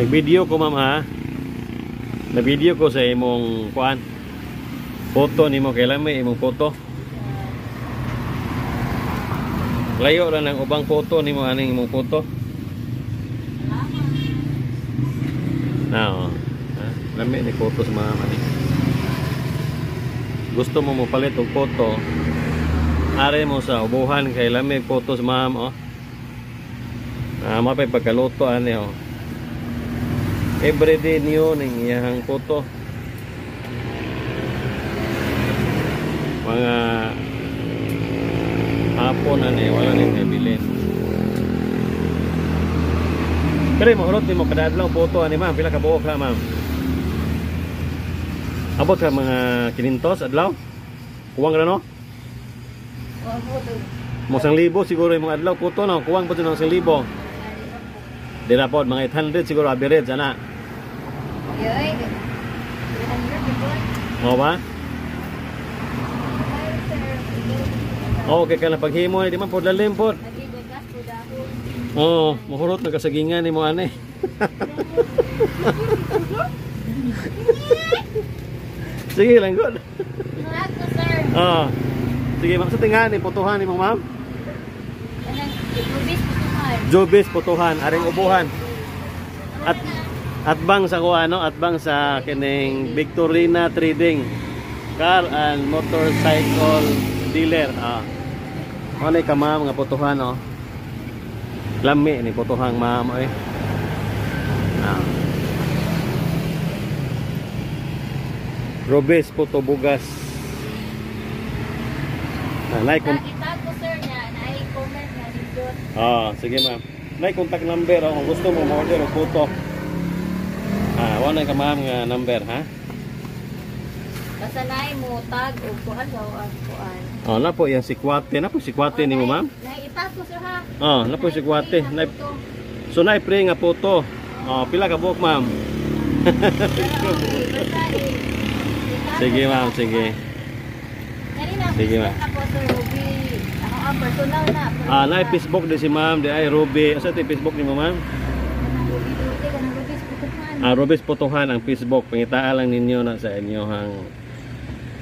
Nag-video ko ma'am ha. Nag-video ko sa imong kuan. Photo nimo kailan may imong photo. Layo ra ng ubang photo nimo aning imong photo. Now, lami ni photo sa mga ani. Gusto mo mo palit og photo. Are mo sa ubuhan kay lami photo sa ma'am oh. Mapay pagkaluto ani oh. Everyday niyo ning iyang photo. Mga hapon ani wala ning nabilin. Pero mahurot ni mo kada adlaw photo ani ma'am, pila ka buok ha ma'am? Abot ka mga 500 adlaw? Kuwang ra no? Mo 1,000 siguro imong adlaw photo no, kuwang pa ng 1,000. Dira pod mga 800 siguro average ana. Yoy. 300 Mo ba? Okay ka na paghimo di man pod lalim pod. Oh, mahurot na kasagingan ni mo ane. Sige lang good. Lahat ko, sir. Oh. Sige, maksatingan ni putuhan ni mo ma'am. Jobis putuhan, aring ubuhan. At bang sa kuha no, at bang sa kining Victorina Trading Car and Motorcycle Dealer. Ano ka ma'am nga putuhan no? Lami ni putuhang ma'am oy. Robes puto bugas. Like ko, sir, na i-comment na dito. Sige ma'am. May contact number kung gusto mo ma-order og photo. Wala ka ma'am nga number ha? Basta naay mo tag o kuan kuan. Na po yung sikwate. Na po sikwate ni mo ma'am? Naitag ko, sir ha? Na po sikwate. So na pre nga photo. Pila ka buok ma'am? Sige ma'am, sige. Sige ma'am. Personal na. Na Facebook din si ma'am, di ay Ruby. Asa ti Facebook ni mo ma'am? Robes Putuhan ang Facebook. Pangitaan lang ninyo na sa inyohang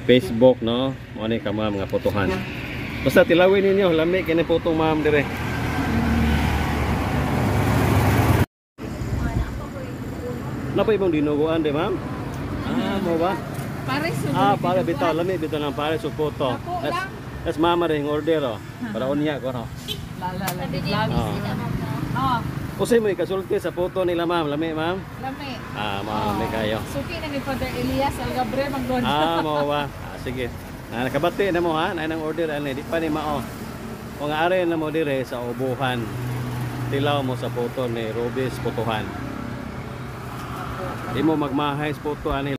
Facebook no. Mo ni ka ma'am nga putuhan. Basta tilawin ninyo, lami kini photo ma'am dire. Napa ibang dinuguan di ma'am? Mo ba? Pare so. Para bitaw lami bitaw ng pare so photo. That's mama ring order oh. Para unya ko no. Usay mo ikasulti sa photo nila ma'am, lami ma'am? Lami. Lami kayo. Suki na ni Father Elias Algabre magdon. Mo ba? Sige. Nakabati na mo ha, na nang order ani di pa ni mao. Kung are na mo dire sa ubuhan. Tilaw mo sa photo ni Robes Putuhan. Di mo magmahay sa photo ani